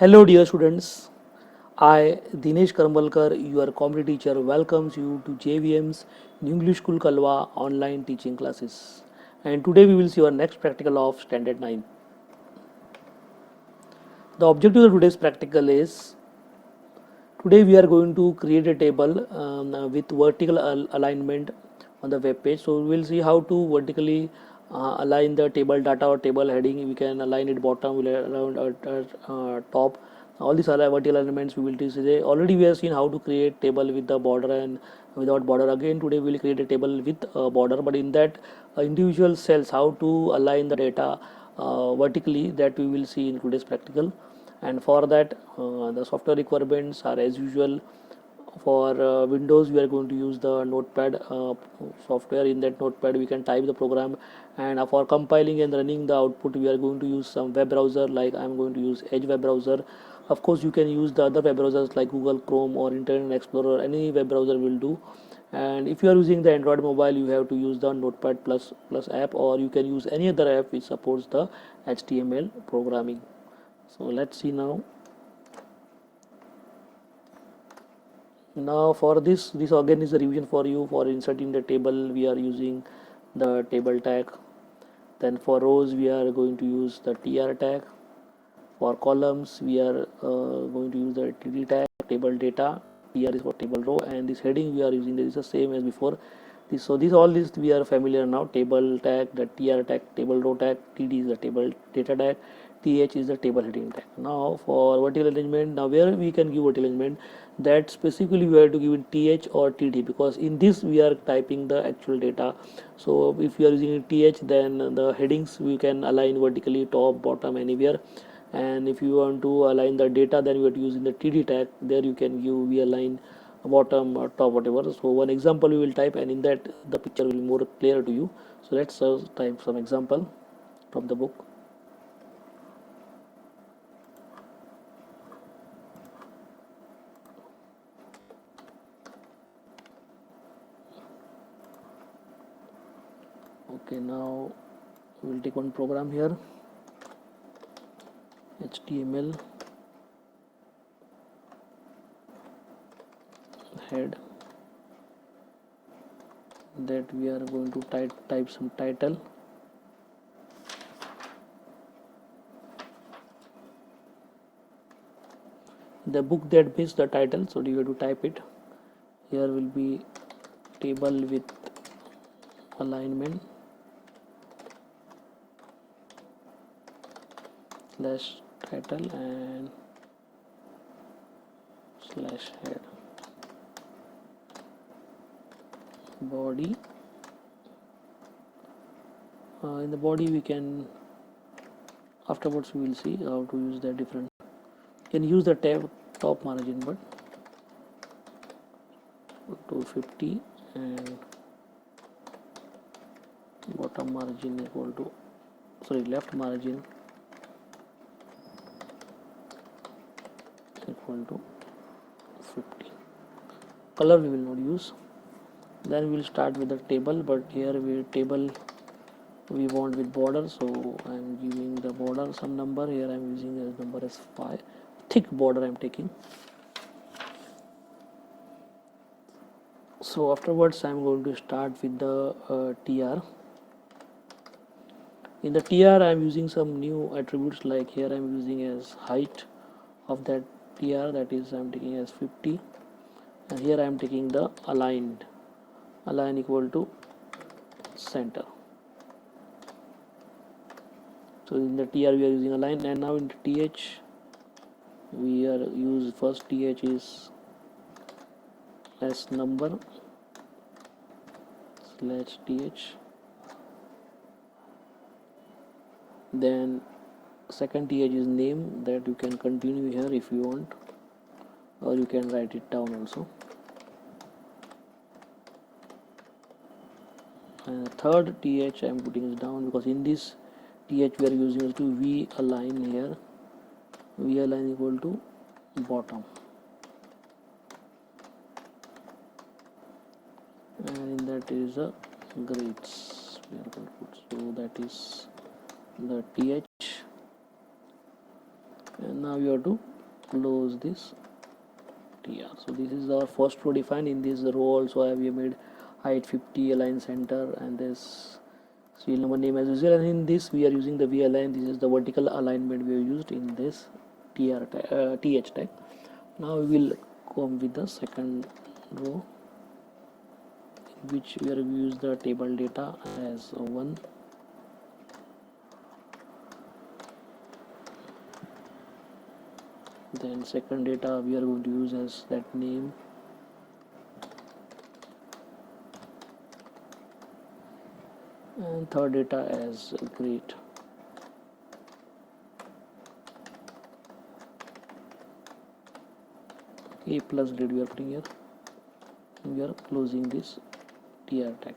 Hello, dear students. I, Dinesh Karmalkar, your comedy teacher, welcomes you to JVM's New English School Kalwa online teaching classes. And today we will see our next practical of Standard 9. The objective of today's practical is today we are going to create a table with vertical alignment on the web page. So we will see how to vertically align the table data or table heading. We can align it bottom, we'll around top. All these vertical elements we will see today. Already we have seen how to create table with the border and without border. Again today we will create a table with border, but in that individual cells how to align the data vertically, that we will see in today's practical. And for that the software requirements are as usual. For Windows we are going to use the notepad software. In that notepad we can type the program, and for compiling and running the output we are going to use some web browser, like I am going to use Edge web browser. Of course you can use the other web browsers like Google Chrome or Internet Explorer. Any web browser will do. And if you are using the Android mobile, you have to use the notepad plus app, or you can use any other app which supports the HTML programming. So let's see now. Now for this again is a revision for you. For inserting the table we are using the table tag. Then for rows we are going to use the tr tag. For columns we are going to use the td tag. Table data, tr is for table row, and this heading we are using this is the same as before. So this all this we are familiar now. Table tag, the tr tag, table row tag, td is the table data tag, th is the table heading tag. Now for vertical arrangement, now where we can give vertical arrangement, that specifically we have to give in th or td, because in this we are typing the actual data. So if you are using th, then the headings we can align vertically, top, bottom, anywhere. And if you want to align the data, then you have to use in the td tag. There you can give we align bottom or top, whatever. So one example we will type, and in that the picture will be more clear to you. So let's type some example from the book. Okay, now we will take one program here, HTML head, that we are going to type some title. The book that means the title, so you have to type it. Here will be table with alignment slash title and slash head. Body, in the body we can, afterwards we will see how to use the different. You can use the tab top margin, but 250, and bottom margin equal to, sorry, left margin equal to 50. Color we will not use. Then we will start with the table, but here we table we want with border, so I am giving the border some number. Here I am using as number as 5. Thick border I am taking. So afterwards I am going to start with the tr. In the tr I am using some new attributes, like here I am using as height of that tr, that is I am taking as 50, and here I am taking the align equal to center. So in the tr we are using align, and now in the th we are use first th is as number slash th, then second th is name, that you can continue here if you want, or you can write it down also. And third th I am putting it down, because in this th we are using to v align. Here v align equal to bottom, and in that is a grades we are going to put. So that is the th, and now you have to close this tr. So this is our first row defined. In this row also we have made height 50, align center, and this serial number, name as usual. And in this we are using the v align. This is the vertical alignment we have used in this th tag. Now we will come with the second row, in which we are use the table data as 1. Then second data we are going to use as that name, and third data as grade. A plus grade we are putting here. We are closing this tr tag.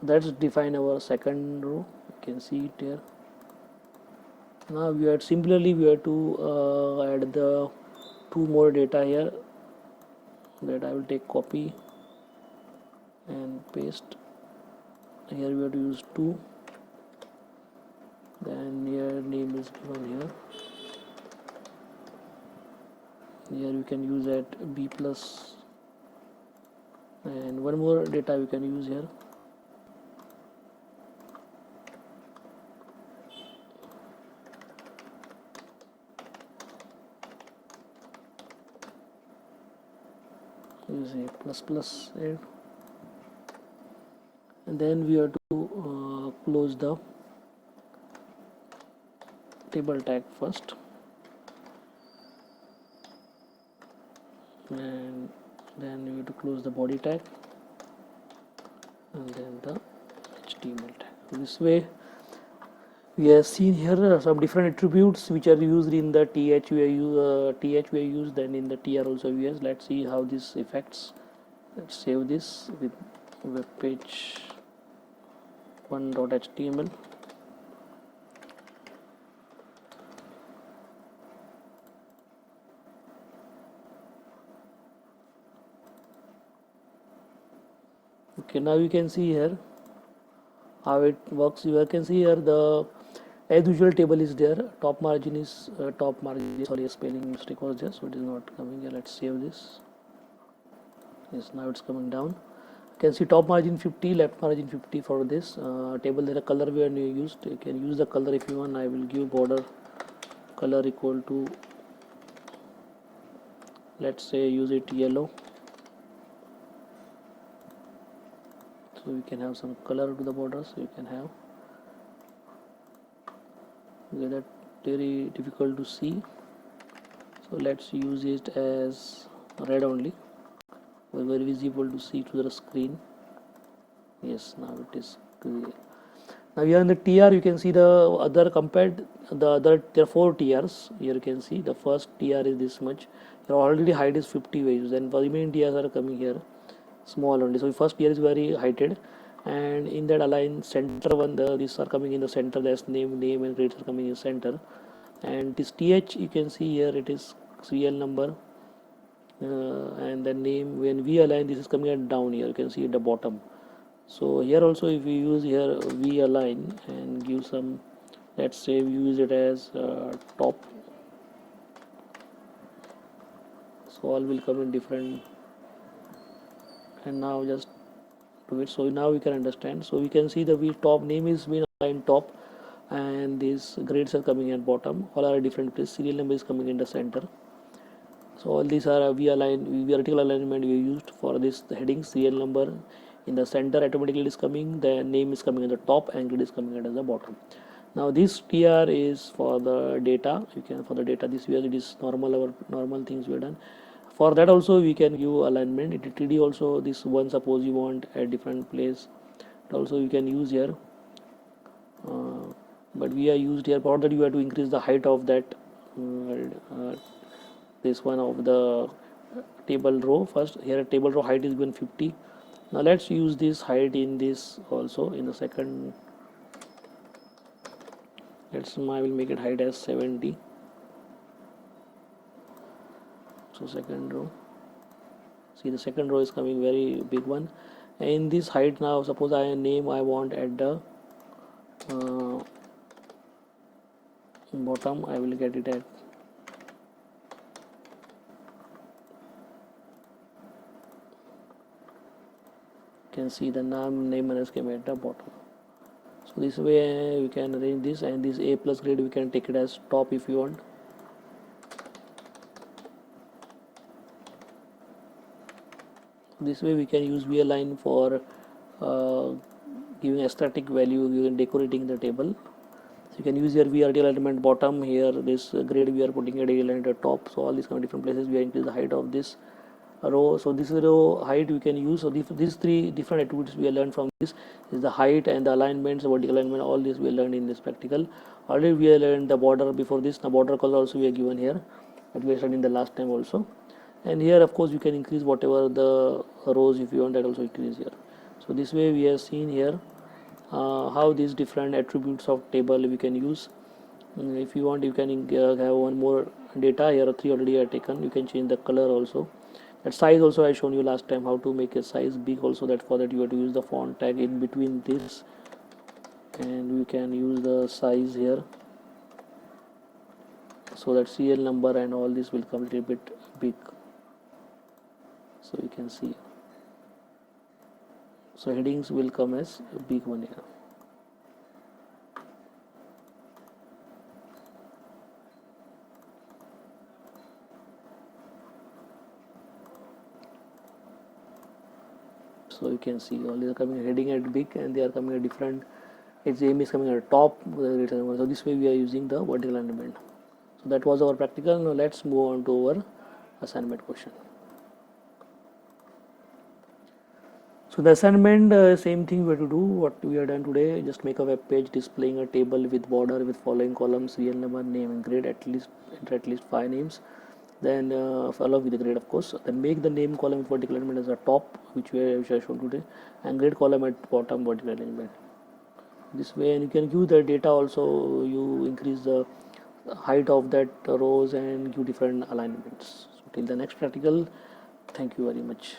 That's define our second row. You can see it here. Now we are similarly we have to add the two more data here, that I will take copy and paste. Here we have to use 2. Then here name is given here. Here you can use at b plus, and one more data we can use here. Use a plus plus here. And then we have to close the table tag first, and then we have to close the body tag, and then the HTML tag. This way we have seen here some different attributes which are used in the th we are used, then in the tr also we use. Let's see how this affects. Let's save this with web page 1.html. Okay, now you can see here how it works. You can see here the as usual table is there. Top margin is sorry, a spelling mistake was there, so it is not coming here. Let's save this. Yes, now it's coming down. You can see top margin 50, left margin 50 for this table. There a color we are used. You can use the color if you want. I will give border color equal to, let's say, use it yellow, so we can have some color to the borders. You can have that very difficult to see, so let's use it as red only, very visible to see to the screen. Yes, now it is clear. Now here in the tr you can see the other compared the other, there are 4 trs. Here you can see the first tr is this much. Your already height is 50 values, and remaining trs are coming here small only. So first tier is very heighted, and in that align center one, these are coming in the center. That's name and grades are coming in center, and this th you can see here it is serial number, and the name. When we align, this is coming at down here. You can see at the bottom. So here also if we use here v align and give some, let's say we use it as top, so all will come in different. And now just do it, so now we can understand. So we can see the v top name is being aligned top, and these grades are coming at bottom. All are different place. Serial number is coming in the center. So all these are vertical alignment we used for this heading. Serial number in the center automatically is coming, the name is coming at the top, and grade is coming at the bottom. Now this tr is for the data. You can for the data this way it is normal, our normal things we have done. For that also we can give alignment. It td also, this one suppose you want a different place, also you can use here, but we are used here for that. You have to increase the height of that this one of the table row first. Here table row height is given 50. Now let's use this height in this also in the second. I will make it height as 70. So second row, see the second row is coming very big one. And in this height now, suppose I want at the bottom I will get it at, you can see the name minus came at the bottom. So this way we can arrange this, and this A plus grade we can take it as top if you want. This way we can use VLine for giving aesthetic value, decorating the table. So you can use your VRTL element bottom here, this grade we are putting a element at top. So all these kind of different places we are increase the height of this row. So this is row height we can use. So these three different attributes we learned from this is the height and the alignments, vertical alignment, all this we learned in this practical. Already we learned the border before this. The border color also we are given here, that we studied in the last time also. And here of course you can increase whatever the rows if you want, that also increase here. So this way we have seen here how these different attributes of table we can use. If you want you can have one more data here, 3 already are taken. You can change the color also. That size also I shown you last time how to make a size big also, that for that you have to use the font tag in between this, and we can use the size here so that CL number and all this will come a little bit big. So you can see, so headings will come as a big one here. So you can see all these are coming heading at big, and they are coming at different, its aim is coming at top. So this way we are using the vertical alignment. So that was our practical. Now let's move on to our assignment question. So the assignment, same thing we have to do what we have done today. Just make a web page displaying a table with border with following columns, serial number, name and grade, enter at least 5 names. Then follow with the grade of course. Then make the name column with vertical alignment as a top, which I showed today, and grade column at bottom, vertical alignment. This way, and you can give the data also. You increase the height of that rows and give different alignments. So till the next practical, thank you very much.